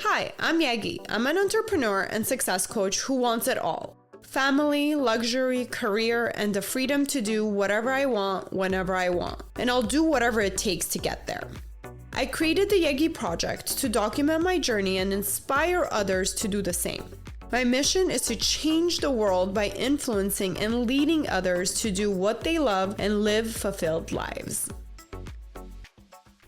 Hi, I'm Yegi. I'm an entrepreneur and success coach who wants it all: family, luxury, career, and the freedom to do whatever I want whenever I want. And I'll do whatever it takes to get there. I created the Yegi Project to document my journey and inspire others to do the same. My mission is to change the world by influencing and leading others to do what they love and live fulfilled lives.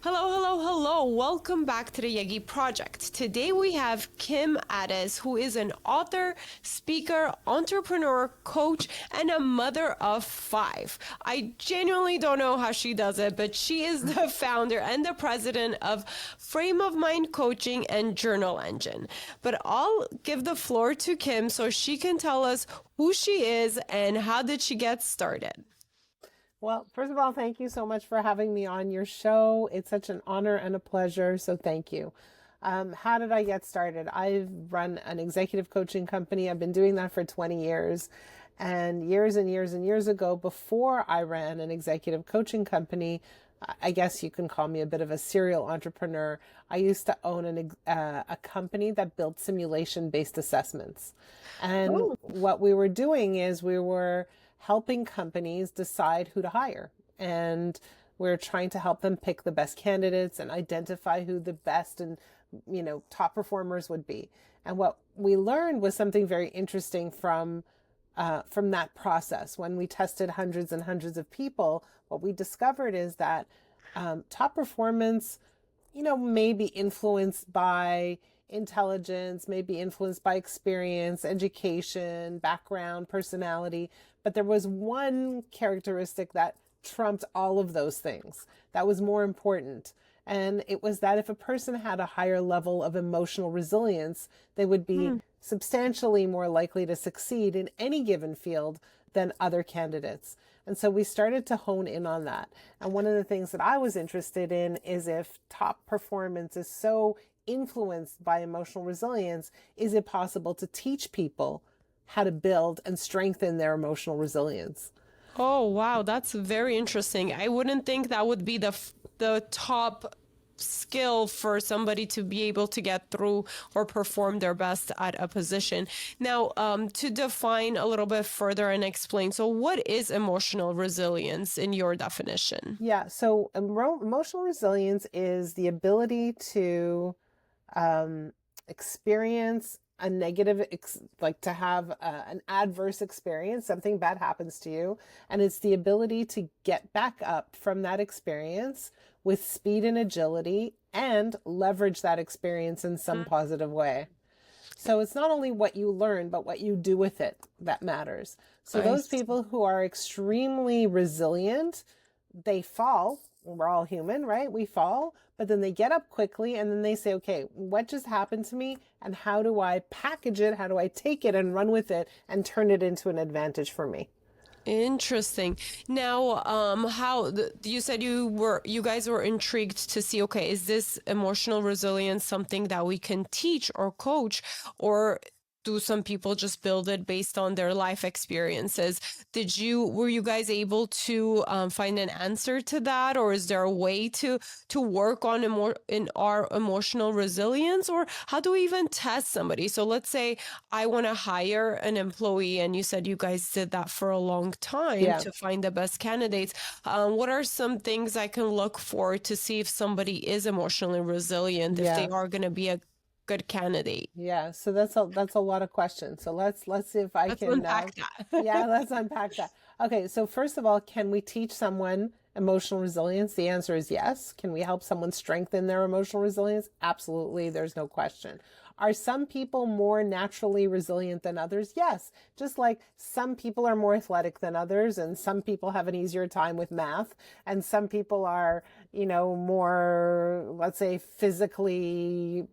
Hello. Welcome back to the Yegi Project. Today we have Kim Ades, who is an author, speaker, entrepreneur, coach, and a mother of 5. I genuinely don't know how she does it, but she is the founder and the president of Frame of Mind Coaching and Journal Engine. But I'll give the floor to Kim so she can tell us who she is and how did she get started. Well, first of all, thank you so much for having me on your show. It's such an honor and a pleasure, so thank you. How did I get started? I've run an executive coaching company. I've been doing that for 20 years. And years ago, before I ran an executive coaching company, I guess you can call me a bit of a serial entrepreneur. I used to own a company that built simulation-based assessments. And what we were doing is we were helping companies decide who to hire. And we're trying to help them pick the best candidates and identify who the best and, top performers would be. And what we learned was something very interesting from that process. When we tested hundreds and hundreds of people, what we discovered is that top performance, may be influenced by intelligence, may be influenced by experience, education, background, personality. But there was one characteristic that trumped all of those things that was more important. And it was that if a person had a higher level of emotional resilience, they would be substantially more likely to succeed in any given field than other candidates. And so we started to hone in on that. And one of the things that I was interested in is if top performance is so influenced by emotional resilience, is it possible to teach people how to build and strengthen their emotional resilience? Oh, wow. That's very interesting. I wouldn't think that would be the top skill for somebody to be able to get through or perform their best at a position. Now, to define a little bit further and explain, so what is emotional resilience in your definition? Yeah, so emotional resilience is the ability to experience a negative, to have an adverse experience, something bad happens to you, and it's the ability to get back up from that experience with speed and agility and leverage that experience in some positive way. So it's not only what you learn, but what you do with it that matters. So those people who are extremely resilient, they fall. We're all human, right? We fall, but then they get up quickly and then they say, okay, what just happened to me? And how do I package it? How do I take it and run with it and turn it into an advantage for me? Interesting. Now, you said you guys were intrigued to see, okay, is this emotional resilience something that we can teach or coach, or do some people just build it based on their life experiences? Were you guys able to find an answer to that, or is there a way to work on in our emotional resilience, or how do we even test somebody? So let's say I want to hire an employee, and you said you guys did that for a long time to find the best candidates. What are some things I can look for to see if somebody is emotionally resilient, if they are going to be a good candidate? Yeah, so that's a lot of questions. So let's see if I can unpack that. Yeah, let's unpack that. Okay, so first of all, can we teach someone emotional resilience? The answer is yes. Can we help someone strengthen their emotional resilience? Absolutely, there's no question. Are some people more naturally resilient than others? Yes. Just like some people are more athletic than others, and some people have an easier time with math, and some people are, more, let's say, physically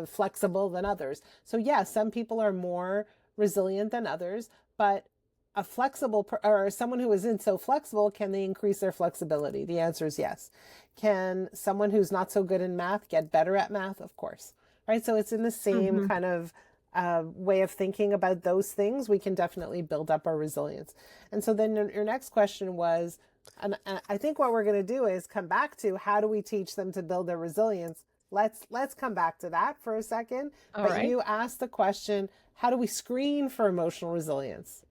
flexible than others. So yeah, some people are more resilient than others, but a flexible or someone who isn't so flexible, can they increase their flexibility? The answer is yes. Can someone who's not so good in math get better at math? Of course, right? So it's in the same kind of way of thinking about those things. We can definitely build up our resilience. And so then your next question was, and I think what we're going to do is come back to how do we teach them to build their resilience? Let's come back to that for a second. All But right. you asked the question, how do we screen for emotional resilience?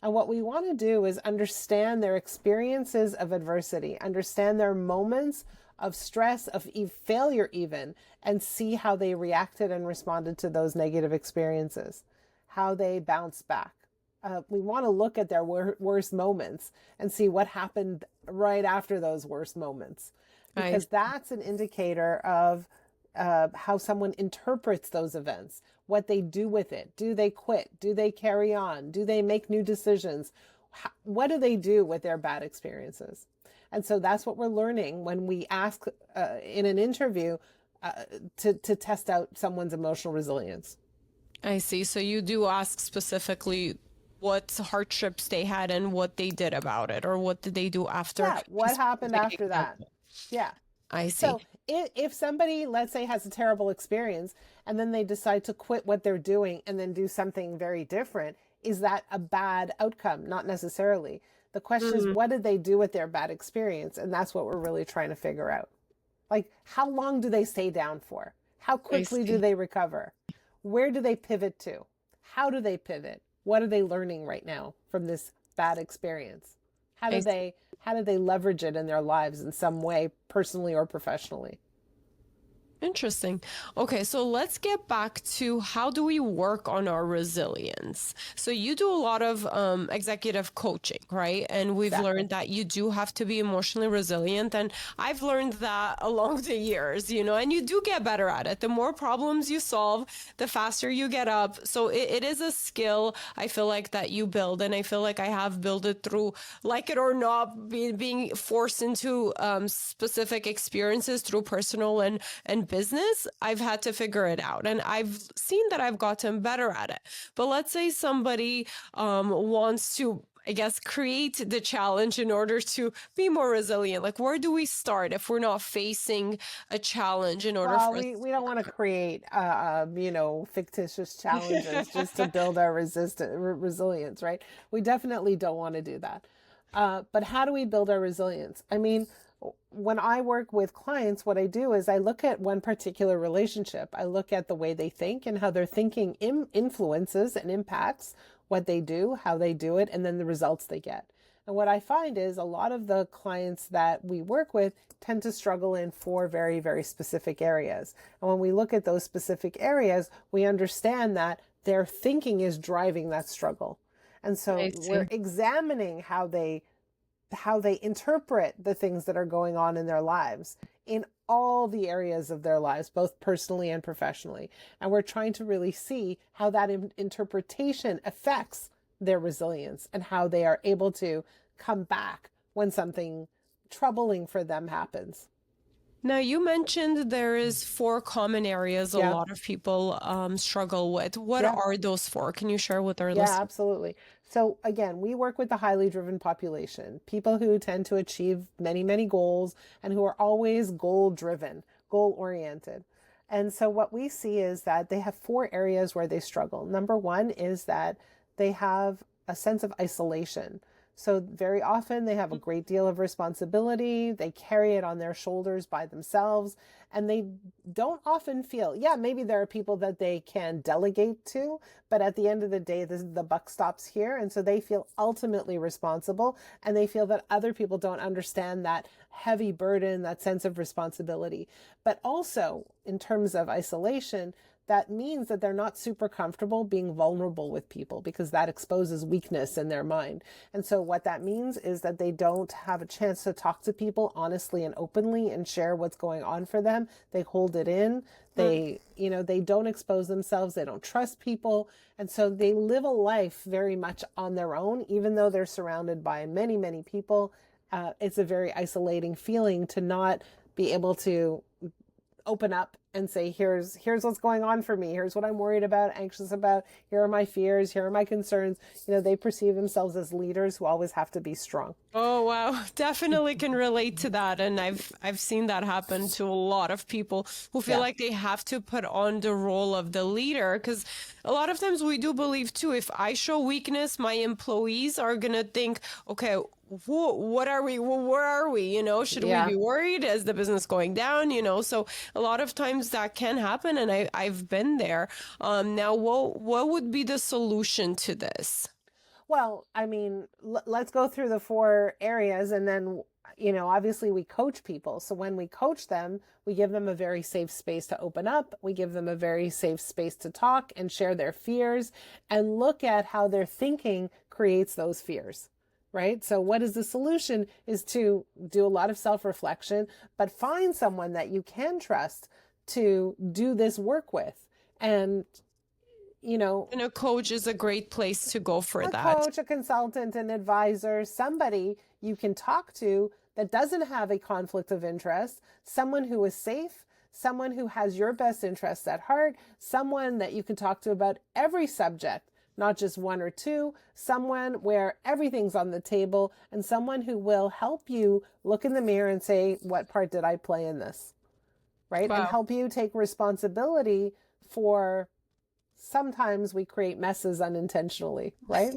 And what we want to do is understand their experiences of adversity, understand their moments of stress, of failure even, and see how they reacted and responded to those negative experiences, how they bounced back. We want to look at their worst moments and see what happened right after those worst moments, I because that's an indicator of how someone interprets those events, what they do with it. Do they quit? Do they carry on? Do they make new decisions? What do they do with their bad experiences? And so that's what we're learning when we ask in an interview to test out someone's emotional resilience. I see. So you do ask specifically what hardships they had and what they did about it, or what did they do after Yeah, a what happened specific after that? example. Yeah. I So see. if somebody, let's say, has a terrible experience and then they decide to quit what they're doing and then do something very different, is that a bad outcome? Not necessarily. The question is, Mm, what did they do with their bad experience? And that's what we're really trying to figure out. Like, how long do they stay down for? How I quickly do see. they recover? Where do they pivot to? How do they pivot? What are they learning right now from this bad experience? How I do see. they leverage it in their lives in some way, personally or professionally? Interesting. Okay, so let's get back to how do we work on our resilience? So you do a lot of executive coaching, right? And we've Exactly. learned that you do have to be emotionally resilient. And I've learned that along the years, and you do get better at it. The more problems you solve, the faster you get up. So it is a skill I feel like that you build. And I feel like I have built it through, like it or not, being forced into specific experiences through personal and business. I've had to figure it out, and I've seen that I've gotten better at it. But let's say somebody wants to, I guess, create the challenge in order to be more resilient. Like, where do we start if we're not facing a challenge in order Well, for us we don't want to create, fictitious challenges just to build our resilience, right? We definitely don't want to do that. But how do we build our resilience? I mean, when I work with clients, what I do is I look at one particular relationship. I look at the way they think and how their thinking influences and impacts what they do, how they do it, and then the results they get. And what I find is a lot of the clients that we work with tend to struggle in four very, very specific areas. And when we look at those specific areas, we understand that their thinking is driving that struggle. And so I we're see. examining how they interpret the things that are going on in their lives in all the areas of their lives, both personally and professionally. And we're trying to really see how that interpretation affects their resilience and how they are able to come back when something troubling for them happens. Now, you mentioned there is four common areas a Yeah. lot of people struggle with. What Yeah. are those four? Can you share with our Yeah, listeners? absolutely. So again, we work with the highly driven population, people who tend to achieve many, many goals and who are always goal driven, goal oriented. And so what we see is that they have four areas where they struggle. Number one is that they have a sense of isolation. So very often they have a great deal of responsibility. They carry it on their shoulders by themselves, and they don't often feel, yeah, maybe there are people that they can delegate to, but at the end of the day, the buck stops here. And so they feel ultimately responsible, and they feel that other people don't understand that heavy burden, that sense of responsibility. But also, in terms of isolation, that means that they're not super comfortable being vulnerable with people because that exposes weakness in their mind. And so what that means is that they don't have a chance to talk to people honestly and openly and share what's going on for them. They hold it in. They don't expose themselves. They don't trust people. And so they live a life very much on their own, even though they're surrounded by many, many people. It's a very isolating feeling to not be able to open up and say, here's what's going on for me. Here's what I'm worried about, anxious about. Here are my fears. Here are my concerns. They perceive themselves as leaders who always have to be strong. Oh wow, definitely can relate to that, and I've seen that happen to a lot of people who feel Yeah. like they have to put on the role of the leader, because a lot of times we do believe too, if I show weakness, my employees are gonna think, okay, what are we, where are we, should we Yeah. be worried? Is the business going down? So a lot of times that can happen, and I've been there. Now, what would be the solution to this? Well, I mean, let's go through the four areas and then, obviously we coach people. So when we coach them, we give them a very safe space to open up. We give them a very safe space to talk and share their fears and look at how their thinking creates those fears. Right? So what is the solution is to do a lot of self-reflection, but find someone that you can trust to do this work with. And And a coach is a great place to go for a that. coach, a consultant, an advisor, somebody you can talk to that doesn't have a conflict of interest, someone who is safe, someone who has your best interests at heart, someone that you can talk to about every subject, not just one or two, someone where everything's on the table, and someone who will help you look in the mirror and say, what part did I play in this? Right? And Wow. help you take responsibility for sometimes we create messes unintentionally, right?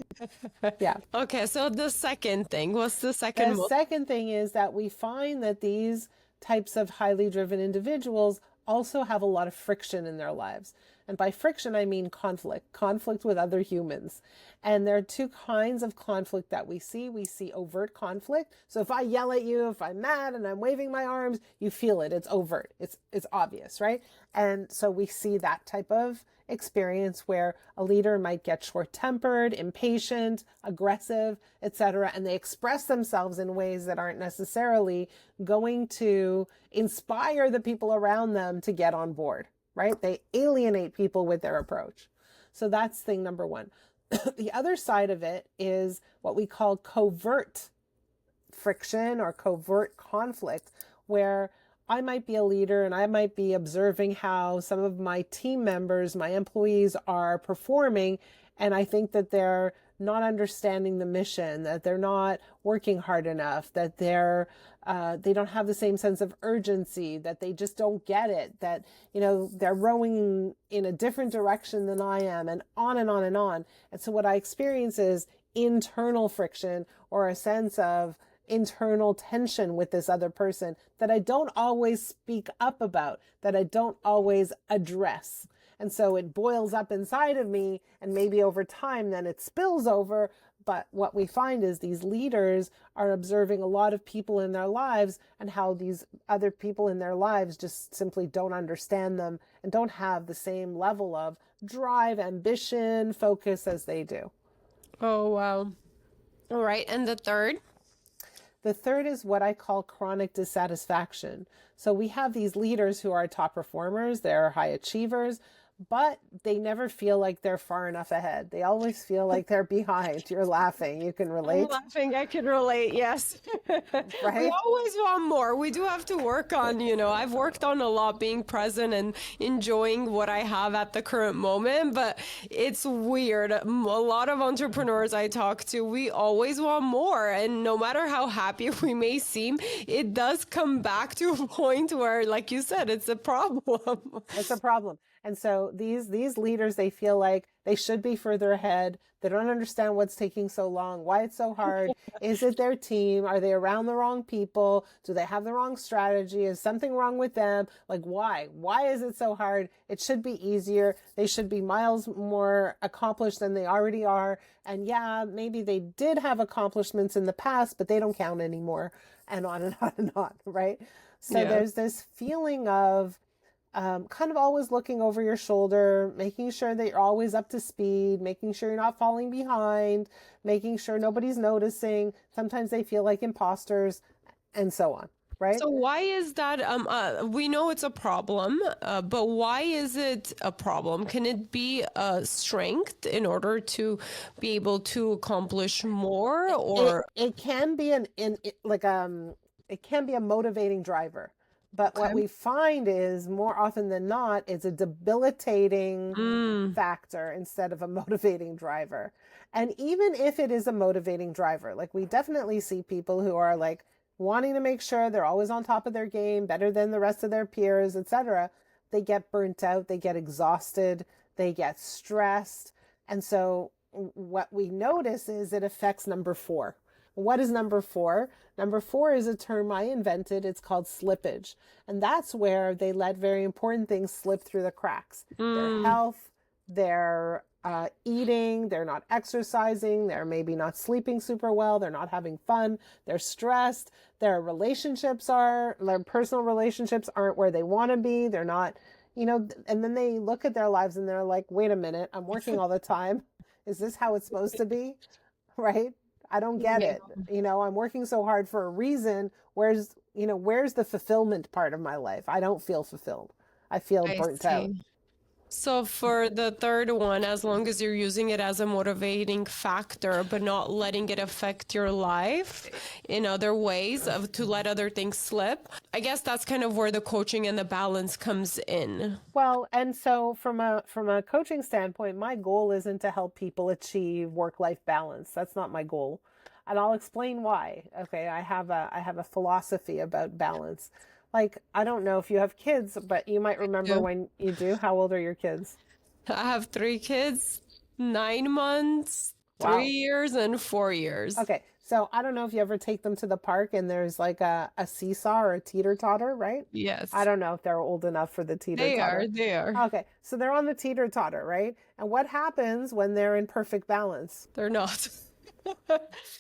Yeah. Okay, so the second thing, what's the The second one? second thing is that we find that these types of highly driven individuals also have a lot of friction in their lives. And by friction, I mean conflict with other humans. And there are two kinds of conflict that we see. We see overt conflict. So if I yell at you, if I'm mad and I'm waving my arms, you feel it. It's overt. It's obvious, right? And so we see that type of experience where a leader might get short-tempered, impatient, aggressive, etc., and they express themselves in ways that aren't necessarily going to inspire the people around them to get on board, right? They alienate people with their approach. So that's thing number one. The other side of it is what we call covert friction or covert conflict, where I might be a leader and I might be observing how some of my team members, my employees are performing. And I think that they're not understanding the mission, that they're not working hard enough, that they don't have the same sense of urgency, that they just don't get it, that, they're rowing in a different direction than I am, and on and on and on. And so what I experience is internal friction or a sense of internal tension with this other person that I don't always speak up about, that I don't always address. And so it boils up inside of me, and maybe over time then it spills over. But what we find is these leaders are observing a lot of people in their lives and how these other people in their lives just simply don't understand them and don't have the same level of drive, ambition, focus as they do. Oh, wow. All right, and the third? The third is what I call chronic dissatisfaction. So we have these leaders who are top performers, they're high achievers, but they never feel like they're far enough ahead. They always feel like they're behind. You're laughing. You can I'm relate, laughing. I can relate. Yes. We right? always want more. We do have to work on, I've worked on a lot being present and enjoying what I have at the current moment, but it's weird. A lot of entrepreneurs I talk to, we always want more. And no matter how happy we may seem, it does come back to a point where, like you said, it's a problem. It's a problem. And so these leaders, they feel like they should be further ahead. They don't understand what's taking so long, why it's so hard. Is it their team? Are they around the wrong people? Do they have the wrong strategy? Is something wrong with them? Like, why? Why is it so hard? It should be easier. They should be miles more accomplished than they already are. And yeah, maybe they did have accomplishments in the past, but they don't count anymore. And on and on and on, right? So Yeah. there's this feeling of kind of always looking over your shoulder, making sure that you're always up to speed, making sure you're not falling behind, making sure nobody's noticing. Sometimes they feel like imposters and so on, right? So why is that? We know it's a problem, but why is it a problem? Can it be a strength in order to be able to accomplish more, or It can be it can be a motivating driver. But what okay. we find is more often than not, it's a debilitating factor instead of a motivating driver. And even if it is a motivating driver, like we definitely see people who are like wanting to make sure they're always on top of their game, better than the rest of their peers, etc. They get burnt out, they get exhausted, they get stressed. And so what we notice is it affects number 4, What is number four? Number four is a term I invented. It's called slippage. And that's where they let very important things slip through the cracks. Their Mm, health, their eating, they're not exercising, they're maybe not sleeping super well, they're not having fun, they're stressed, their personal relationships aren't where they want to be, they're not, and then they look at their lives and they're like, wait a minute, I'm working all the time. Is this how it's supposed to be? Right? I don't get yeah, it. I'm working so hard for a reason. Where's the fulfillment part of my life? I don't feel fulfilled. I feel I burnt out. see. So for the third one, as long as you're using it as a motivating factor, but not letting it affect your life in other ways of to let other things slip, I guess that's kind of where the coaching and the balance comes in. Well, and so from a coaching standpoint, my goal isn't to help people achieve work-life balance. That's not my goal. And I'll explain why. Okay, I have a philosophy about balance. Like, I don't know if you have kids, but you might remember Yeah. when you do. How old are your kids? I have three kids, 9 months, three Wow. years, and 4 years. Okay, so I don't know if you ever take them to the park and there's like a seesaw or a teeter-totter, right? I Yes, don't know if they're old enough for the they are. teeter-totter. They are. Okay, so they're on the teeter-totter, right? And what happens when they're in perfect balance? They're not.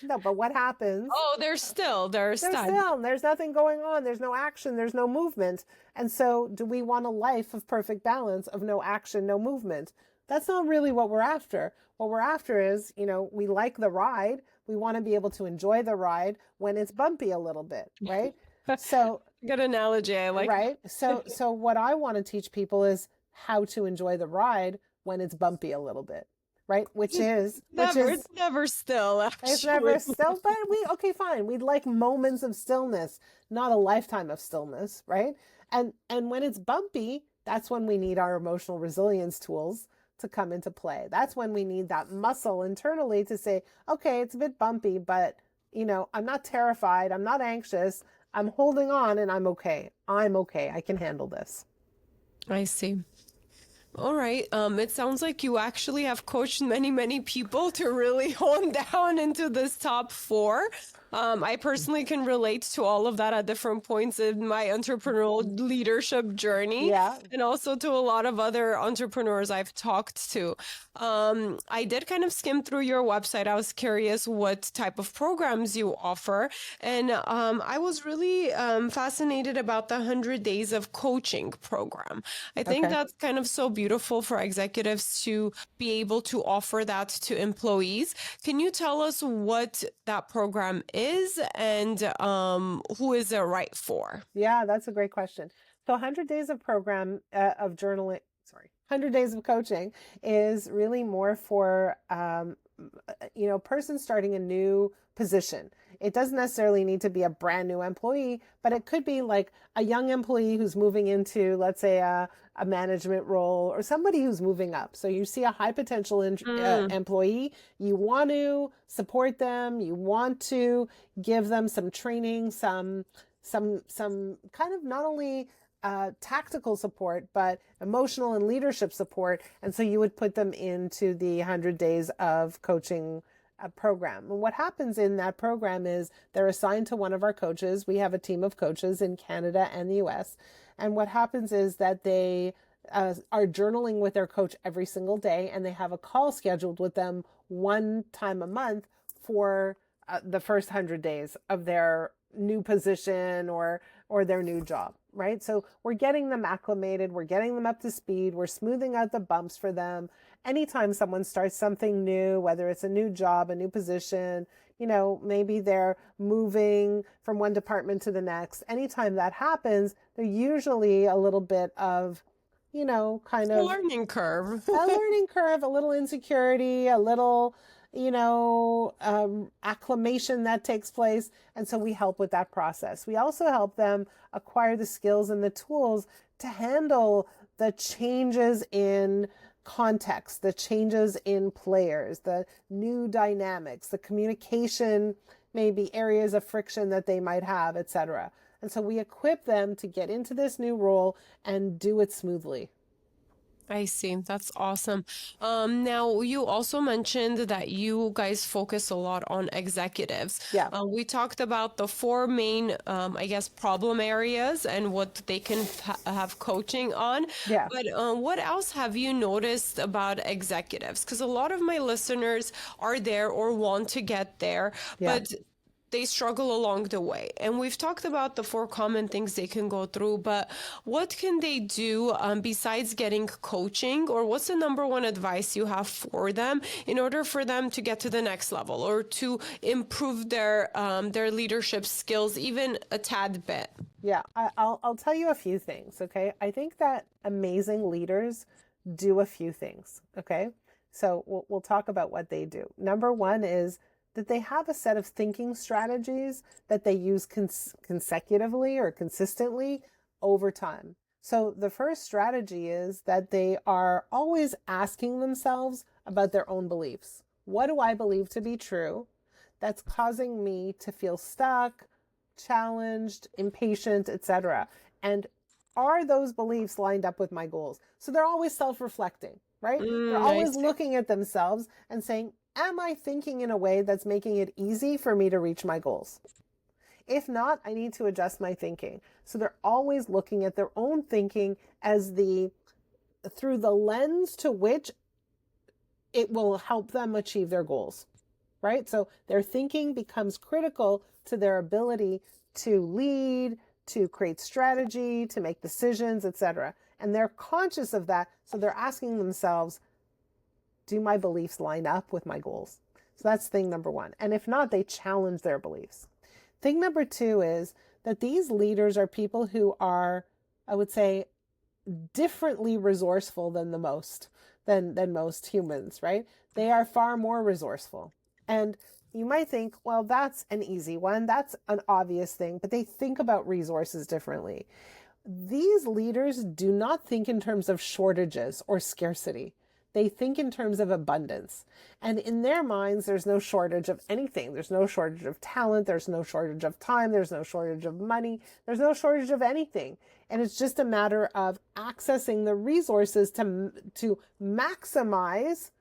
No, but what happens? Oh, they're still. They're They're stagnant. still, there's nothing going on. There's no action. There's no movement. And so, do we want a life of perfect balance, of no action, no movement? That's not really what we're after. What we're after is, we like the ride. We want to be able to enjoy the ride when it's bumpy a little bit, right? So, Good analogy. I like right? So what I want to teach people is how to enjoy the ride when it's bumpy a little bit, right? Which that. is which Never. is It's never still, it's actually. never still, but okay, fine. We'd like moments of stillness, not a lifetime of stillness, right? And when it's bumpy, that's when we need our emotional resilience tools to come into play. That's when we need that muscle internally to say, okay, it's a bit bumpy, but I'm not terrified, I'm not anxious, I'm holding on and I'm okay. I'm okay. I can handle this. I see. All right. It sounds like you actually have coached many, many people to really hone down into this top four. I personally can relate to all of that at different points in my entrepreneurial leadership journey, Yeah. and also to a lot of other entrepreneurs I've talked to. I did kind of skim through your website. I was curious what type of programs you offer, and I was really fascinated about the 100 Days of Coaching program. I think Okay. that's kind of so beautiful for executives to be able to offer that to employees. Can you tell us what that program is and who is it right for? Yeah, that's a great question. So 100 days of program of journaling, sorry, 100 days of coaching is really more for person starting a new position. It doesn't necessarily need to be a brand new employee, but it could be like a young employee who's moving into, let's say, a management role, or somebody who's moving up. So you see a high potential Mm, employee, you want to support them, you want to give them some training, some kind of not only tactical support, but emotional and leadership support. And so you would put them into the 100 days of coaching program. And what happens in that program is they're assigned to one of our coaches. We have a team of coaches in Canada and the US. And what happens is that they are journaling with their coach every single day, and they have a call scheduled with them one time a month for the first 100 days of their new position or their new job, right? So we're getting them acclimated, we're getting them up to speed, we're smoothing out the bumps for them. Anytime someone starts something new, whether it's a new job, a new position, maybe they're moving from one department to the next, anytime that happens, there's usually a little bit of, kind a of learning curve. a learning curve, a little insecurity, a little, acclimation that takes place. And so we help with that process. We also help them acquire the skills and the tools to handle the changes in context, the changes in players, the new dynamics, the communication, maybe areas of friction that they might have, etc. And so we equip them to get into this new role and do it smoothly. I see. That's awesome. Now, you also mentioned that you guys focus a lot on executives. Yeah. We talked about the four main, I guess, problem areas and what they can have coaching on. Yeah. But what else have you noticed about executives? Because a lot of my listeners are there or want to get there, Yeah. but they struggle along the way. And we've talked about the four common things they can go through, but what can they do besides getting coaching, or what's the number one advice you have for them in order for them to get to the next level or to improve their leadership skills even a tad bit? Yeah. I'll tell you a few things. Okay. I think that amazing leaders do a few things. Okay. So we'll talk about what they do. Number one is that they have a set of thinking strategies that they use consecutively or consistently over time. So the first strategy is that they are always asking themselves about their own beliefs. What do I believe to be true that's causing me to feel stuck, challenged, impatient, etc.? And are those beliefs lined up with my goals? So they're always self-reflecting, right? They're I always see. looking at themselves and saying, am I thinking in a way that's making it easy for me to reach my goals? If not, I need to adjust my thinking. So they're always looking at their own thinking as through the lens to which it will help them achieve their goals, right? So their thinking becomes critical to their ability to lead, to create strategy, to make decisions, etc. And they're conscious of that. So they're asking themselves, do my beliefs line up with my goals? So that's thing number one. And if not, they challenge their beliefs. Thing number two is that these leaders are people who are, I would say, differently resourceful than most humans, right? They are far more resourceful. And you might think, well, that's an easy one. That's an obvious thing, but they think about resources differently. These leaders do not think in terms of shortages or scarcity. They think in terms of abundance. And in their minds, there's no shortage of anything. There's no shortage of talent. There's no shortage of time. There's no shortage of money. There's no shortage of anything. And it's just a matter of accessing the resources to maximize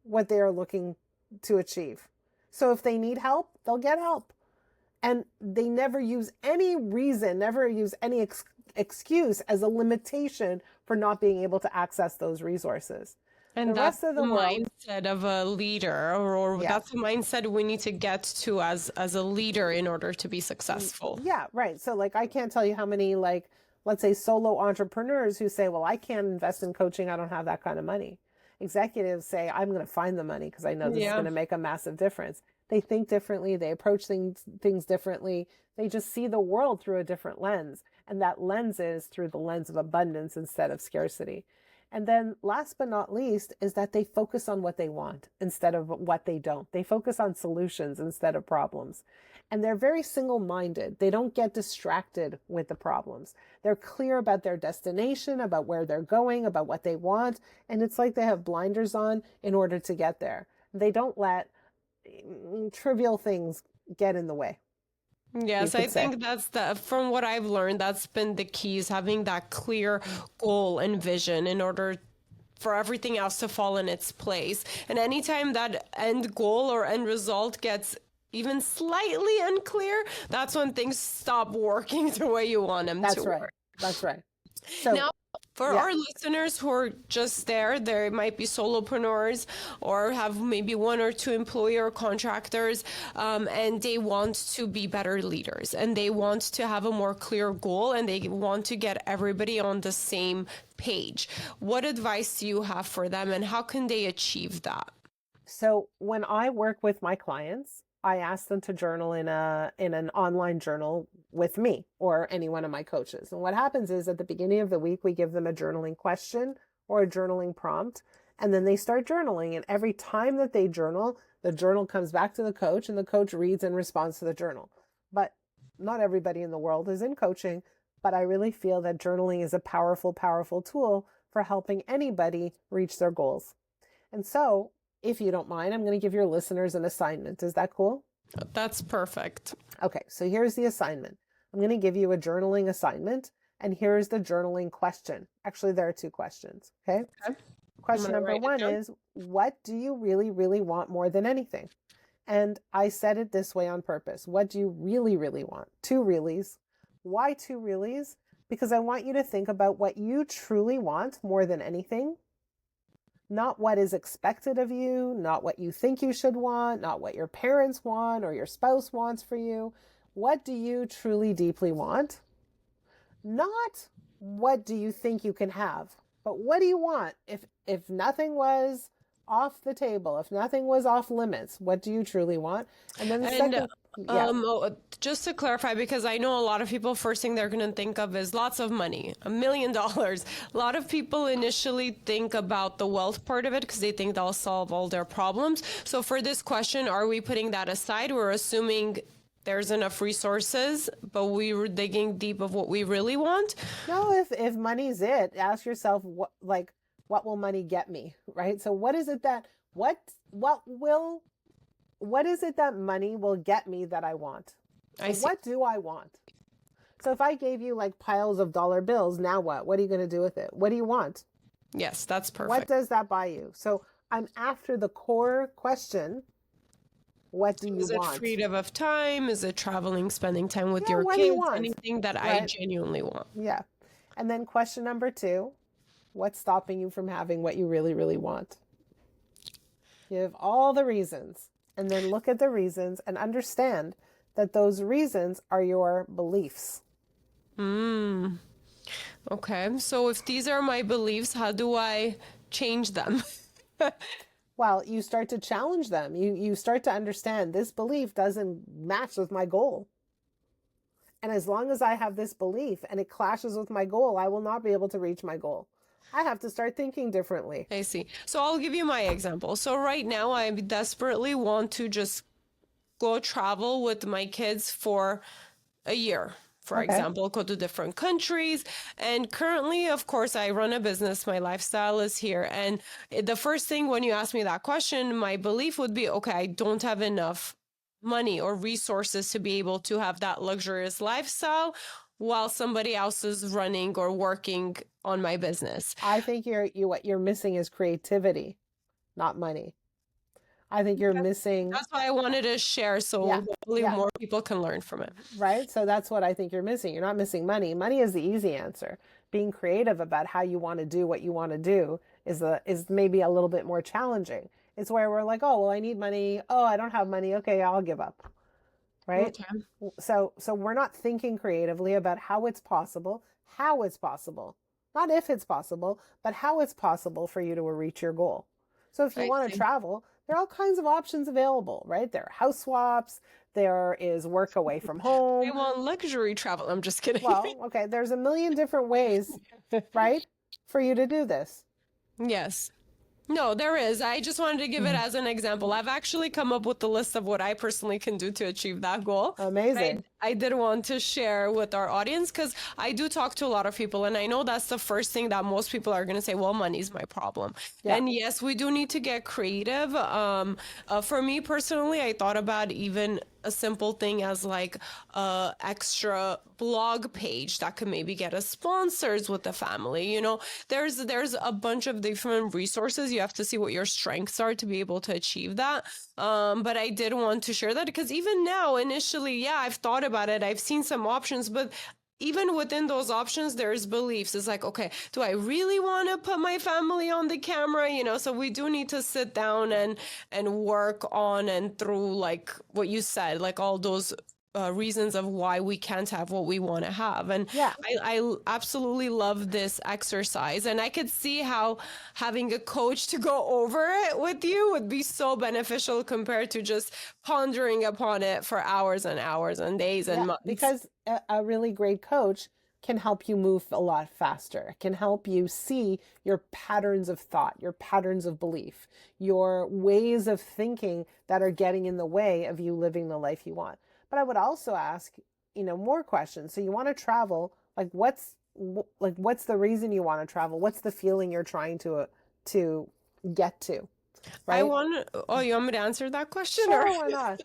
what they are looking to achieve. So if they need help, they'll get help. And they never use any reason, never use any excuse as a limitation for not being able to access those resources. And The that's rest of the the world, mindset of a leader, or yeah. that's the mindset we need to get to as a leader in order to be successful. Yeah, right. So like I can't tell you how many let's say solo entrepreneurs who say, well, I can't invest in coaching. I don't have that kind of money. Executives say, I'm going to find the money because I know this is Yeah. going to make a massive difference. They think differently. They approach things differently. They just see the world through a different lens. And that lens is through the lens of abundance instead of scarcity. And then last but not least is that they focus on what they want instead of what they don't. They focus on solutions instead of problems. And they're very single-minded. They don't get distracted with the problems. They're clear about their destination, about where they're going, about what they want. And it's like they have blinders on in order to get there. They don't let trivial things get in the way, you Yes, I could say. think from what I've learned, that's been the key, is having that clear goal and vision in order for everything else to fall in its place. And anytime that end goal or end result gets even slightly unclear, that's when things stop working the way you want them That's to right. work. That's right. So, Now, for yeah. our listeners who are just there, they might be solopreneurs or have maybe one or two employee or contractors, and they want to be better leaders and they want to have a more clear goal and they want to get everybody on the same page. What advice do you have for them and how can they achieve that? So when I work with my clients, I ask them to journal in an online journal with me or any one of my coaches. And what happens is at the beginning of the week, we give them a journaling question or a journaling prompt, and then they start journaling. And every time that they journal, the journal comes back to the coach and the coach reads and responds to the journal. But not everybody in the world is in coaching, but I really feel that journaling is a powerful, powerful tool for helping anybody reach their goals. And so if you don't mind, I'm going to give your listeners an assignment. Is that cool? That's perfect. Okay, so here's the assignment. I'm going to give you a journaling assignment, And here's the journaling question. Actually, there are two questions. Okay. Okay. Question number one is, what do you really, really want more than anything? And I said it this way on purpose. What do you really, really want? Two reallys. Why two reallys? Because I want you to think about what you truly want more than anything. Not what is expected of you, not what you think you should want, not what your parents want or your spouse wants for you. What do you truly, deeply want? Not what do you think you can have, but what do you want? If nothing was off the table, if nothing was off limits, what do you truly want? And then the second, just to clarify, because I know a lot of people, first thing they're going to think of is lots of money, $1 million. A lot of people initially think about the wealth part of it because they think that'll solve all their problems. So for this question, are we putting that aside? We're assuming there's enough resources, but we were digging deep of what we really want. No, if money's it, ask yourself what will money get me, right? So what is it that what is it that money will get me that I want? So what do I want? So if I gave you like piles of dollar bills, now what? What are you going to do with it? What do you want? Yes, that's perfect. What does that buy you? So I'm after the core question. What do you want? Is it freedom of time? Is it traveling, spending time with your kids? Anything that I genuinely want. Yeah. And then question number 2, what's stopping you from having what you really, really want? Give all the reasons and then look at the reasons and understand that those reasons are your beliefs. Okay. So if these are my beliefs, how do I change them? Well, you start to challenge them. You start to understand this belief doesn't match with my goal. And as long as I have this belief and it clashes with my goal, I will not be able to reach my goal. I have to start thinking differently. I see. So I'll give you my example. So right now I desperately want to just go travel with my kids for a year. For example, go to different countries. And currently, of course, I run a business. My lifestyle is here. And the first thing when you ask me that question, my belief would be, okay, I don't have enough money or resources to be able to have that luxurious lifestyle while somebody else is running or working on my business. I think what you're missing is creativity, not money. I think you're missing. That's why I wanted to share, so hopefully more people can learn from it. Right? So that's what I think you're missing. You're not missing money. Money is the easy answer. Being creative about how you want to do what you want to do is maybe a little bit more challenging. It's where we're like, oh, well, I need money. Oh, I don't have money. Okay, I'll give up. Right? Okay. So we're not thinking creatively about how it's possible. Not if it's possible, but how it's possible for you to reach your goal. So if you want to travel, there are all kinds of options available, right? There are house swaps. There is work away from home. I want luxury travel. I'm just kidding. Well, okay. There's a million different ways, right, for you to do this. Yes. No, there is. I just wanted to give it as an example. I've actually come up with a list of what I personally can do to achieve that goal. Amazing. I did want to share with our audience because I do talk to a lot of people, and I know that's the first thing that most people are going to say, well, money's my problem. Yeah. And yes, we do need to get creative. For me personally, I thought about even a simple thing as like extra blog page that could maybe get us sponsors with the family. You know, there's a bunch of different resources. You have to see what your strengths are to be able to achieve that. But I did want to share that because even now, initially, I've thought about it. I've seen some options, but even within those options, there's beliefs. It's like, okay, do I really want to put my family on the camera? You know, so we do need to sit down and work on and through, like what you said, like all those reasons of why we can't have what we want to have. And I absolutely love this exercise. And I could see how having a coach to go over it with you would be so beneficial compared to just pondering upon it for hours and hours and days and months. Because a really great coach can help you move a lot faster, can help you see your patterns of thought, your patterns of belief, your ways of thinking that are getting in the way of you living the life you want. But I would also ask, more questions. So you want to travel, like what's the reason you want to travel? What's the feeling you're trying to get to? Right? You want me to answer that question? Sure, why not?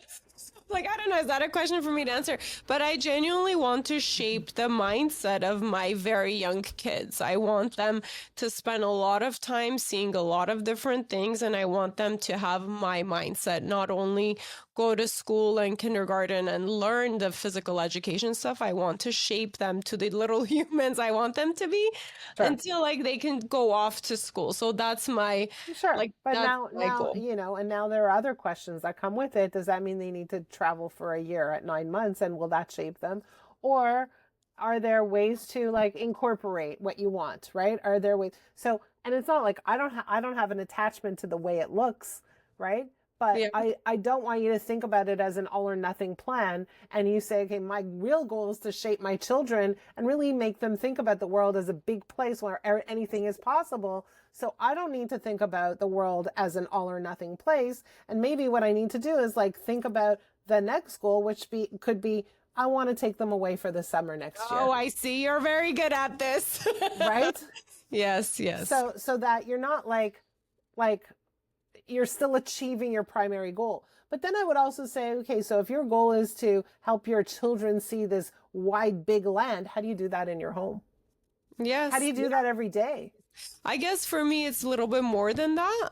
Like, I don't know, is that a question for me to answer? But I genuinely want to shape the mindset of my very young kids. I want them to spend a lot of time seeing a lot of different things, and I want them to have my mindset, not only go to school and kindergarten and learn the physical education stuff. I want to shape them to the little humans I want them to be Sure. until like they can go off to school. So that's my Sure. But that's my now, goal. and now there are other questions that come with it. Does that mean they need to travel for a year at 9 months, and will that shape them? Or are there ways to like incorporate what you want, right? Are there ways? So, and it's not like I don't have an attachment to the way it looks, right? But Yeah. I don't want you to think about it as an all or nothing plan. And you say, okay, my real goal is to shape my children and really make them think about the world as a big place where anything is possible. So I don't need to think about the world as an all or nothing place. And maybe what I need to do is like think about the next goal, which could be, I want to take them away for the summer next year. Oh, I see. You're very good at this. Right? Yes, yes. So that you're not like you're still achieving your primary goal. But then I would also say, okay, so if your goal is to help your children see this wide, big land, how do you do that in your home? Yes. How do you do that every day? I guess for me, it's a little bit more than that.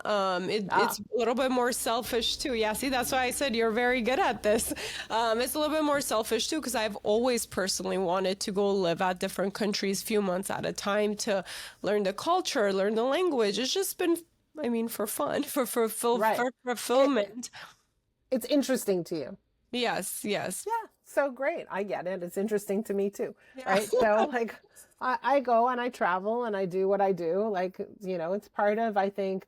It's a little bit more selfish too. Yeah, see, that's why I said you're very good at this. It's a little bit more selfish too, because I've always personally wanted to go live at different countries, few months at a time, to learn the culture, learn the language. It's just been, I mean, for fun, for fulfillment. It's interesting to you. Yes, yes. Yeah, so great. I get it. It's interesting to me too, Yeah. right? So like I go and I travel and I do what I do. Like, it's part of, I think,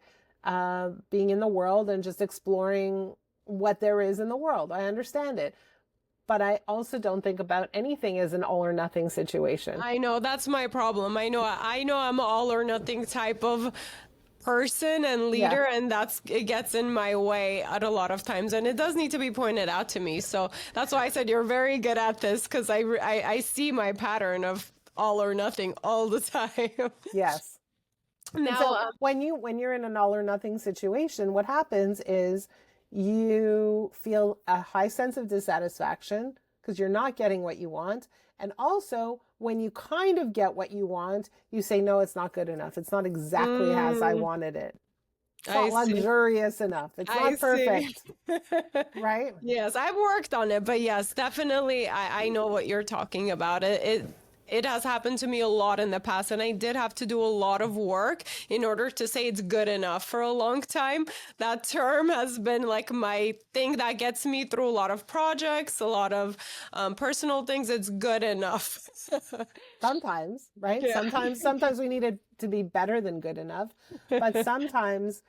being in the world and just exploring what there is in the world. I understand it. But I also don't think about anything as an all or nothing situation. I know that's my problem. I know I'm all or nothing type of person and leader, and it gets in my way at a lot of times, and it does need to be pointed out to me. So that's why I said you're very good at this, because I see my pattern of all or nothing all the time. Yes. Now, so when you're in an all or nothing situation, what happens is you feel a high sense of dissatisfaction because you're not getting what you want. And also, when you kind of get what you want, you say, no, it's not good enough. It's not exactly as I wanted it. It's not luxurious enough. It's not perfect. Right? Yes, I've worked on it, but yes, definitely I know what you're talking about. It has happened to me a lot in the past, and I did have to do a lot of work in order to say it's good enough for a long time. That term has been like my thing that gets me through a lot of projects, a lot of personal things. It's good enough. Sometimes, right? Yeah. Sometimes we need it to be better than good enough, but sometimes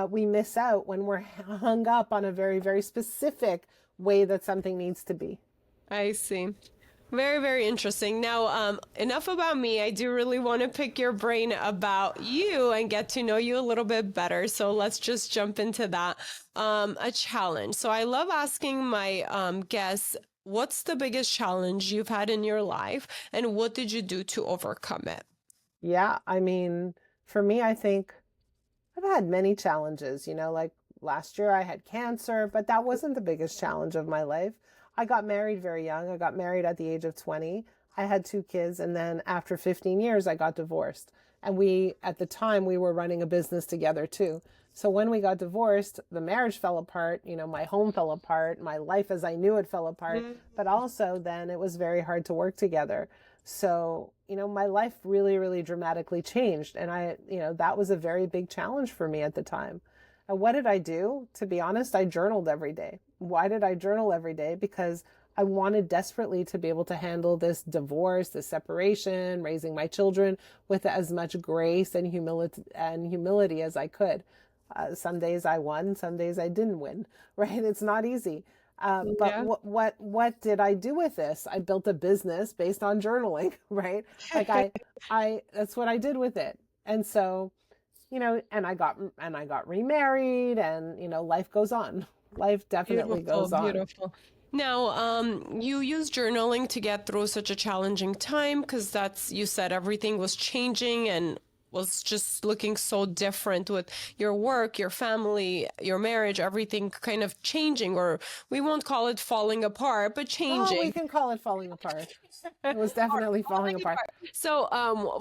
we miss out when we're hung up on a very, very specific way that something needs to be. I see. Very, very interesting. Now, enough about me. I do really want to pick your brain about you and get to know you a little bit better. So let's just jump into that. A challenge. So I love asking my guests, what's the biggest challenge you've had in your life, and what did you do to overcome it? Yeah, I mean, for me, I think I've had many challenges, like last year I had cancer, but that wasn't the biggest challenge of my life. I got married very young. I got married at the age of 20. I had 2 kids. And then after 15 years, I got divorced. And at the time, we were running a business together too. So when we got divorced, the marriage fell apart. My home fell apart. My life as I knew it fell apart. But also then it was very hard to work together. So, my life really, really dramatically changed. And that was a very big challenge for me at the time. And what did I do? To be honest, I journaled every day. Why did I journal every day? Because I wanted desperately to be able to handle this divorce, this separation, raising my children with as much grace and humility as I could. Some days I won, some days I didn't win, right? It's not easy. But what did I do with this? I built a business based on journaling, right? Like that's what I did with it. And so, and I got remarried, and life goes on. Life definitely goes on. Beautiful. Now, you use journaling to get through such a challenging time, because you said everything was changing, and was just looking so different with your work, your family, your marriage, everything kind of changing, or we won't call it falling apart, but Oh, we changing. can call it falling apart. It was definitely falling apart. So,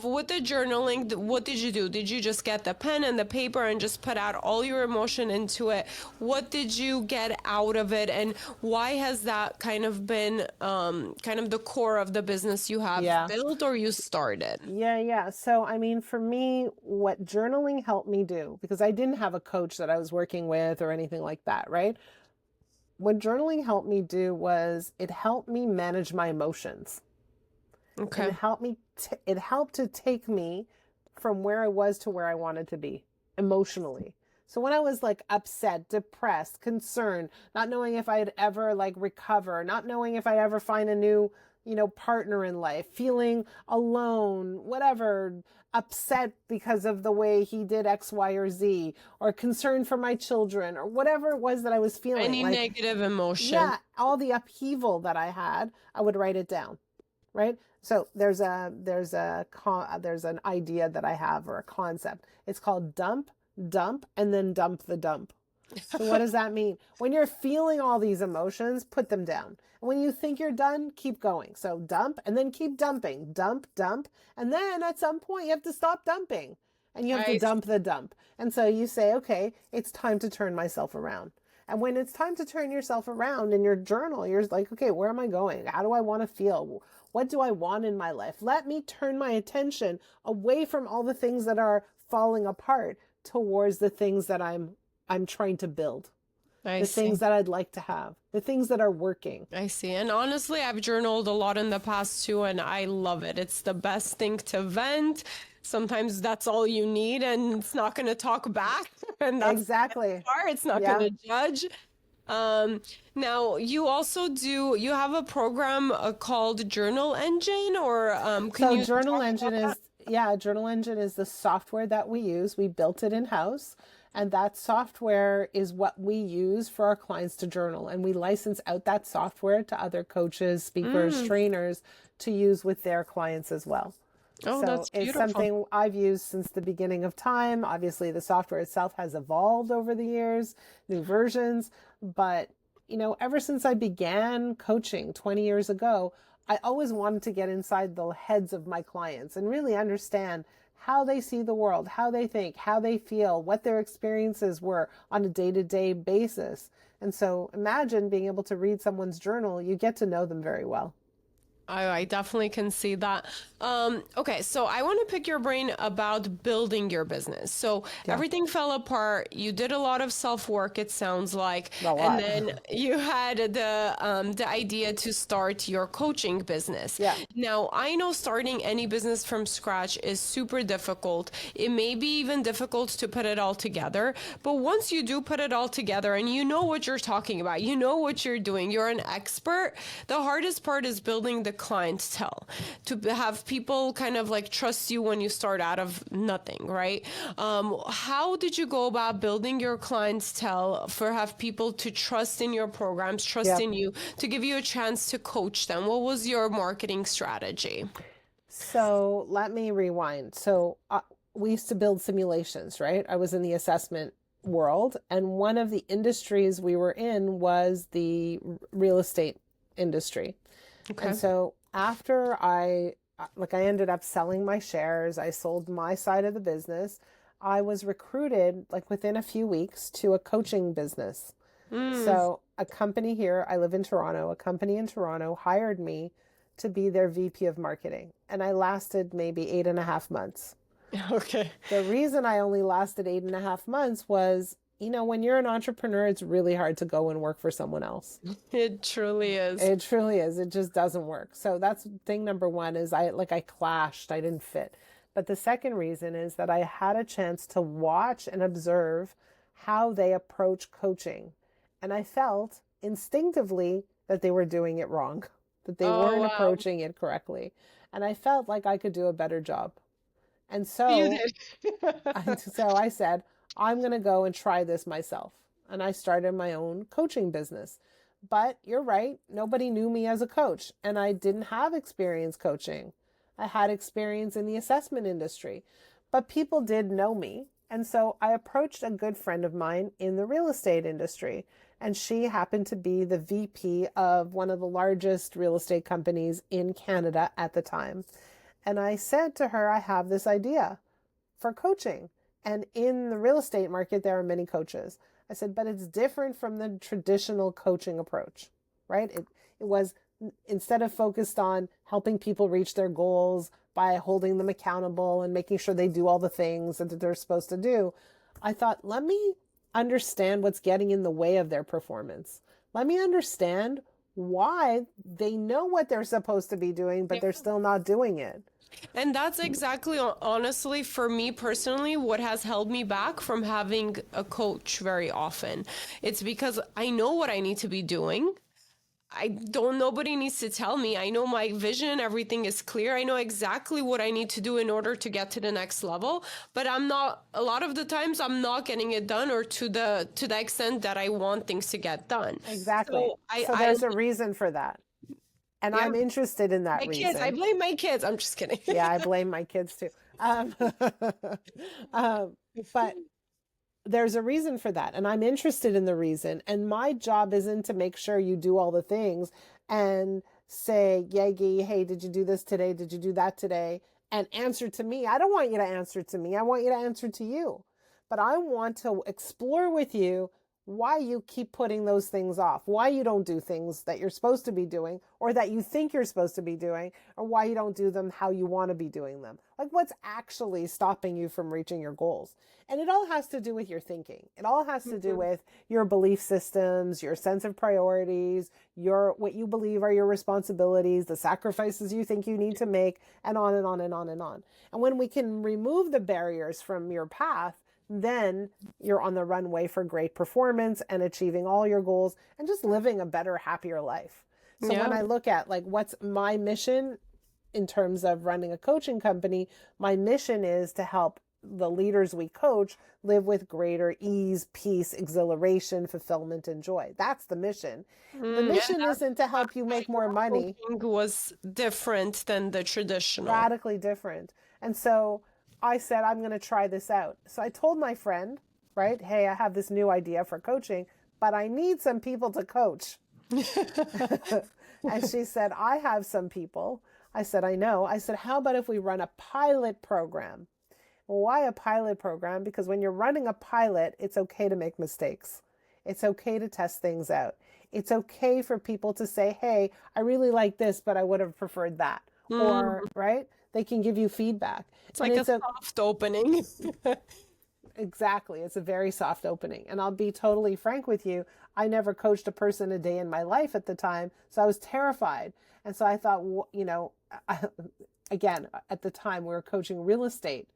with the journaling, what did you do? Did you just get the pen and the paper and just put out all your emotion into it? What did you get out of it, and why has that kind of been kind of the core of the business you have Yeah. built or you started? Yeah. So, I mean, for me, what journaling helped me do, because I didn't have a coach that I was working with or anything like that, right? What journaling helped me do was it helped me manage my emotions. And Okay. it helped to take me from where I was to where I wanted to be emotionally. So when I was like upset, depressed, concerned, not knowing if I'd ever like recover, not knowing if I'd ever find a new, partner in life, feeling alone, whatever, upset because of the way he did X, Y, or Z, or concerned for my children, or whatever it was that I was feeling. Any Like, negative emotion. yeah, all the upheaval that I had, I would write it down, right? So there's an idea that I have, or a concept. It's called dump, and then dump the dump. So what does that mean? When you're feeling all these emotions, put them down. And when you think you're done, keep going. So dump and then keep dumping. Dump, dump. And then at some point you have to stop dumping and you have to dump the dump. And so you say, okay, it's time to turn myself around. And when it's time to turn yourself around in your journal, you're like, okay, where am I going? How do I want to feel? What do I want in my life? Let me turn my attention away from all the things that are falling apart towards the things that I'm trying to build. The things that I'd like to have, the things that are working. I see. And honestly, I've journaled a lot in the past too, and I love it. It's the best thing to vent. Sometimes that's all you need, and it's not going to talk back. And that's Exactly. it's not going to judge. Now you also you have a program called Journal Engine, or can you Journal Engine is the software that we use. We built it in-house, and that software is what we use for our clients to journal. And we license out that software to other coaches, speakers, trainers to use with their clients as well. Oh, so that's it's beautiful. something I've used since the beginning of time. Obviously, the software itself has evolved over the years, new versions. But, ever since I began coaching 20 years ago, I always wanted to get inside the heads of my clients and really understand how they see the world, how they think, how they feel, what their experiences were on a day-to-day basis. And so imagine being able to read someone's journal, you get to know them very well. I definitely can see that. Okay, so I want to pick your brain about building your business. So everything fell apart. You did a lot of self-work, it sounds like, and then you had the idea to start your coaching business. Yeah. Now, I know starting any business from scratch is super difficult. It may be even difficult to put it all together, but once you do put it all together and you know what you're talking about, you know what you're doing, you're an expert, the hardest part is building the clientele, to have people kind of like trust you when you start out of nothing, right? How did you go about building your clientele have people to trust in your programs, trust in you, to give you a chance to coach them? What was your marketing strategy? So let me rewind. So we used to build simulations, right? I was in the assessment world, and one of the industries we were in was the real estate industry. Okay. And so after I ended up selling my shares, I sold my side of the business, I was recruited like within a few weeks to a coaching business. So a company here, I live in Toronto, a company in Toronto hired me to be their VP of marketing. And I lasted maybe 8.5 months. Okay. The reason I only lasted 8.5 months was, when you're an entrepreneur, it's really hard to go and work for someone else. It truly is. It truly is. It just doesn't work. So that's thing number one, is I clashed. I didn't fit. But the second reason is that I had a chance to watch and observe how they approach coaching. And I felt instinctively that they were doing it wrong, that they weren't approaching it correctly. And I felt like I could do a better job. And so, I said, I'm going to go and try this myself. And I started my own coaching business. But you're right, nobody knew me as a coach, and I didn't have experience coaching. I had experience in the assessment industry. but people did know me. And so I approached a good friend of mine in the real estate industry, and she happened to be the VP of one of the largest real estate companies in Canada at the time. And I said to her, I have this idea for coaching. And in the real estate market, there are many coaches. I said, but it's different from the traditional coaching approach, right? It was, instead of focused on helping people reach their goals by holding them accountable and making sure they do all the things that they're supposed to do, I thought, let me understand what's getting in the way of their performance. Let me understand why they know what they're supposed to be doing, but they're still not doing it. And that's exactly, honestly, for me personally, what has held me back from having a coach very often. It's because I know what I need to be doing. Nobody needs to tell me. I know my vision, everything is clear. I know exactly what I need to do in order to get to the next level, but a lot of the times I'm not getting it done, or to the extent that I want things to get done. Exactly. So there's a reason for that. And yeah, I'm interested in that reason. Kids, I blame my kids. I'm just kidding. Yeah, I blame my kids too. But there's a reason for that. And I'm interested in the reason. And my job isn't to make sure you do all the things and say, Yegi, hey, did you do this today? Did you do that today? And answer to me. I don't want you to answer to me. I want you to answer to you. But I want to explore with you why you keep putting those things off, why you don't do things that you're supposed to be doing, or that you think you're supposed to be doing, or why you don't do them how you want to be doing them. Like, what's actually stopping you from reaching your goals? And it all has to do with your thinking. It all has to do with your belief systems, your sense of priorities, what you believe are your responsibilities, the sacrifices you think you need to make, and on and on and on and on. And when we can remove the barriers from your path, then you're on the runway for great performance and achieving all your goals and just living a better, happier life. So when I look at like, what's my mission in terms of running a coaching company, my mission is to help the leaders we coach live with greater ease, peace, exhilaration, fulfillment, and joy. That's the mission. The mission isn't to help you make more money. Was different than the traditional. Radically different. And so I said, I'm going to try this out. So I told my friend, right, hey, I have this new idea for coaching, but I need some people to coach. And she said, I have some people. I said, I know. I said, how about if we run a pilot program? Well, why a pilot program? Because when you're running a pilot, it's okay to make mistakes. It's okay to test things out. It's okay for people to say, hey, I really like this, but I would have preferred that. Or, right? They can give you feedback. It's like a soft opening. Exactly. It's a very soft opening. And I'll be totally frank with you. I never coached a person a day in my life at the time. So I was terrified. And so I thought, again, at the time we were coaching real estate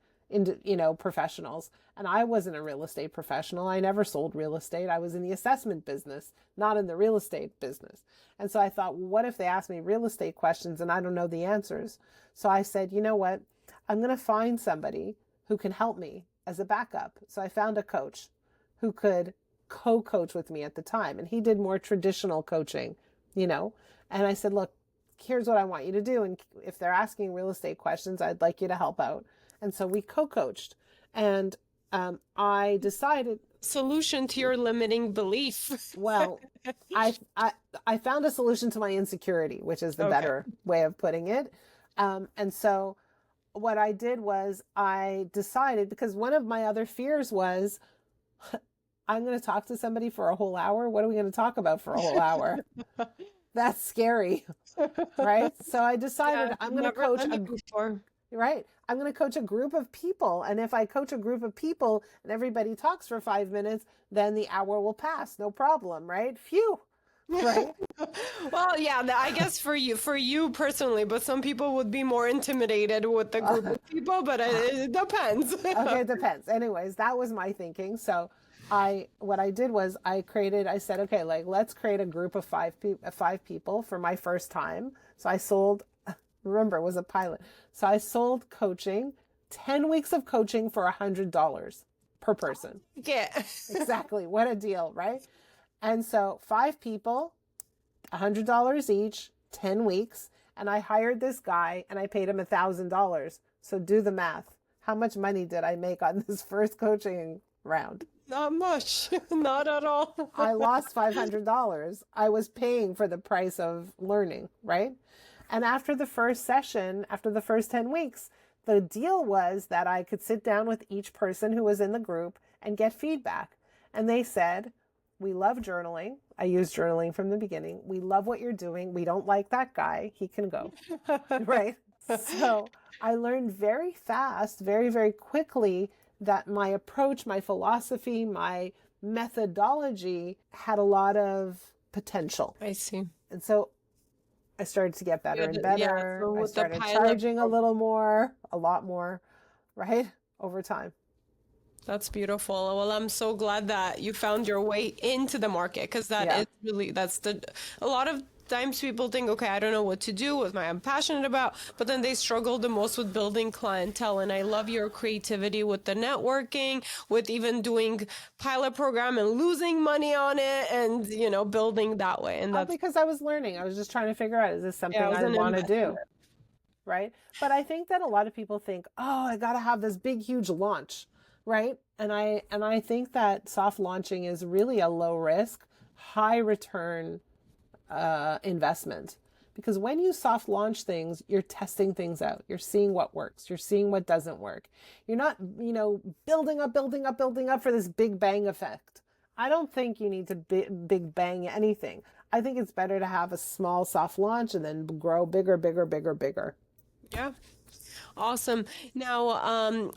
professionals. And I wasn't a real estate professional. I never sold real estate. I was in the assessment business, not in the real estate business. And so I thought, what if they ask me real estate questions and I don't know the answers? So I said, you know what? I'm going to find somebody who can help me as a backup. So I found a coach who could co-coach with me at the time. And he did more traditional coaching, and I said, look, here's what I want you to do. And if they're asking real estate questions, I'd like you to help out. And so we co-coached, and I decided solution to your limiting belief. Well, I found a solution to my insecurity, which is the better way of putting it. And so what I did was I decided, because one of my other fears was, I'm going to talk to somebody for a whole hour. What are we going to talk about for a whole hour? That's scary, right? So I decided I'm going to coach I'm going to coach a group of people. And if I coach a group of people and everybody talks for 5 minutes, then the hour will pass. No problem, right? Phew. Right. Well, yeah, I guess for you personally, but some people would be more intimidated with the group of people, but it depends. Okay, it depends. Anyways, that was my thinking. So what I did was I said, okay, let's create a group of five people for my first time. So I sold, remember, it was a pilot. So I sold coaching, 10 weeks of coaching for $100 per person. Yeah. Exactly. What a deal, right? And so 5 people, $100 each, 10 weeks. And I hired this guy and I paid him $1,000. So do the math. How much money did I make on this first coaching round? Not much. Not at all. I lost $500. I was paying for the price of learning, right? And after the first session, after the first 10 weeks, the deal was that I could sit down with each person who was in the group and get feedback. And they said, we love journaling. I used journaling from the beginning. We love what you're doing. We don't like that guy. He can go, right? So I learned very fast, very, very quickly that my approach, my philosophy, my methodology had a lot of potential. I see. And so I started to get better and better. Yeah, so I with the started pilot charging a little more, a lot more, right? Over time. That's beautiful. Well, I'm so glad that you found your way into the market, because that Yeah. is really, a lot of times people think, okay, I don't know what to do, what I'm passionate about, but then they struggle the most with building clientele. And I love your creativity with the networking, with even doing pilot program and losing money on it and, building that way. And that's, Because I was learning. I was just trying to figure out, is this something it was I an want to do? investment. Right? But I think that a lot of people think, oh, I got to have this big, huge launch, right? And I think that soft launching is really a low risk, high return investment. Because when you soft launch things, you're testing things out. You're seeing what works. You're seeing what doesn't work. You're not, building up for this big bang effect. I don't think you need to big bang anything. I think it's better to have a small soft launch and then grow bigger, bigger, bigger, bigger. Yeah. Awesome. Now,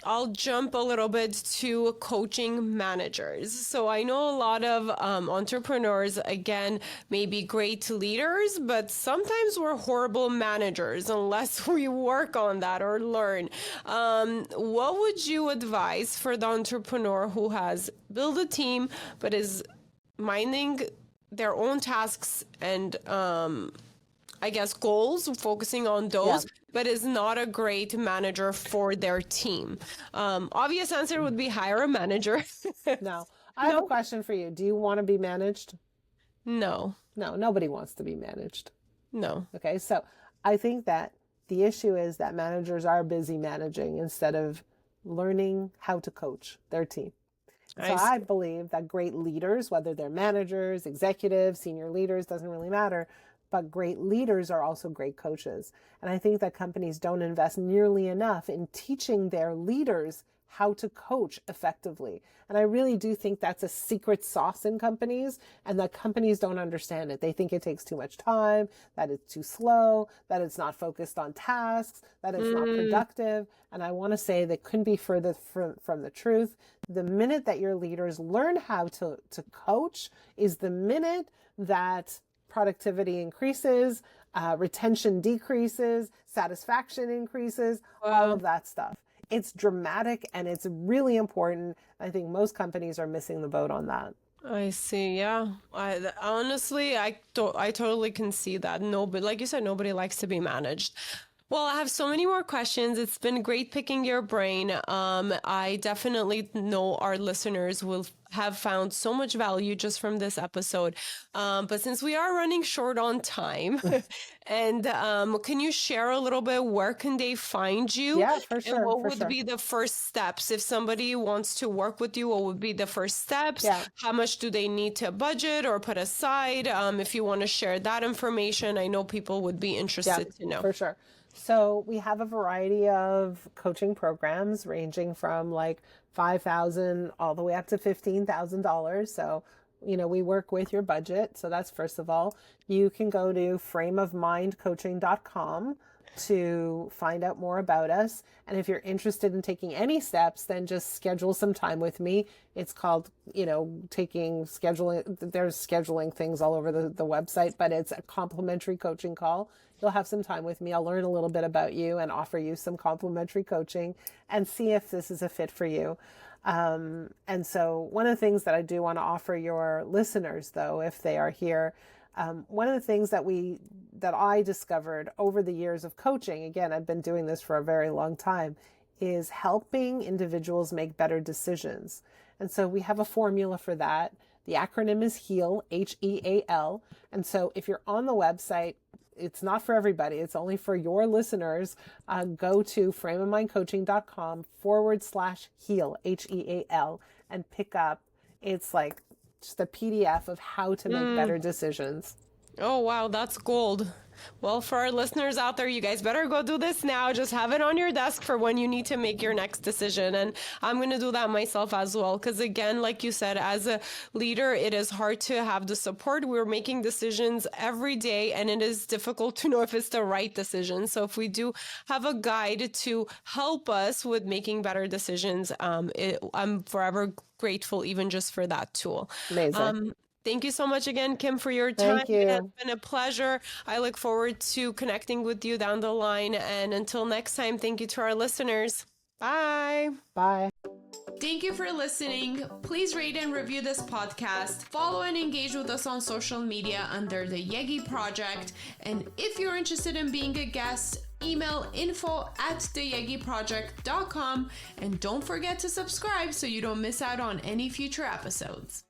I'll jump a little bit to coaching managers. So I know a lot of entrepreneurs, again, may be great leaders, but sometimes we're horrible managers unless we work on that or learn. What would you advise for the entrepreneur who has built a team but is minding their own tasks and I guess goals, focusing on those, but is not a great manager for their team? Obvious answer would be hire a manager. No, I have a question for you. Do you want to be managed? No, No, nobody wants to be managed. no. Okay, so I think that the issue is that managers are busy managing instead of learning how to coach their team. So I believe that great leaders, whether they're managers, executives, senior leaders, doesn't really matter, but great leaders are also great coaches. And I think that companies don't invest nearly enough in teaching their leaders how to coach effectively. And I really do think that's a secret sauce in companies, and that companies don't understand it. They think it takes too much time, that it's too slow, that it's not focused on tasks, that it's not productive. And I want to say that couldn't be further from the truth. The minute that your leaders learn how to coach is the minute that productivity increases, retention decreases, satisfaction increases, all of that stuff. It's dramatic and it's really important. I think most companies are missing the boat on that. I see. Yeah. Honestly, I totally can see that. Nobody, like you said, nobody likes to be managed. Well, I have so many more questions. It's been great picking your brain. I definitely know our listeners will have found so much value just from this episode. But since we are running short on time, and can you share a little bit, where can they find you? Yeah, for sure. And what would be the first steps? If somebody wants to work with you, what would be the first steps? Yeah. How much do they need to budget or put aside? If you want to share that information, I know people would be interested to know. For sure. So we have a variety of coaching programs ranging from like $5,000 all the way up to $15,000. So, we work with your budget. So that's first of all. You can go to frameofmindcoaching.com to find out more about us. And if you're interested in taking any steps, then just schedule some time with me. It's called, scheduling. There's scheduling things all over the website, but it's a complimentary coaching call. You'll have some time with me. I'll learn a little bit about you and offer you some complimentary coaching and see if this is a fit for you. And so one of the things that I do want to offer your listeners, though, if they are here, one of the things that I discovered over the years of coaching, again, I've been doing this for a very long time, is helping individuals make better decisions. And so we have a formula for that. The acronym is HEAL, HEAL. And so if you're on the website, it's not for everybody. It's only for your listeners. Go to frameofmindcoaching.com/heal, HEAL, and pick up. It's like just a PDF of how to make better decisions. Oh, wow, that's gold. Well, for our listeners out there, you guys better go do this now. Just have it on your desk for when you need to make your next decision. And I'm going to do that myself as well. Because again, like you said, as a leader, it is hard to have the support. We're making decisions every day, and it is difficult to know if it's the right decision. So if we do have a guide to help us with making better decisions, I'm forever grateful even just for that tool. Amazing. Thank you so much again, Kim, for your time. Thank you. It has been a pleasure. I look forward to connecting with you down the line. And until next time, thank you to our listeners. Bye. Bye. Thank you for listening. Please rate and review this podcast. Follow and engage with us on social media under the Yegi Project. And if you're interested in being a guest, email info@theyegiproject.com. And don't forget to subscribe so you don't miss out on any future episodes.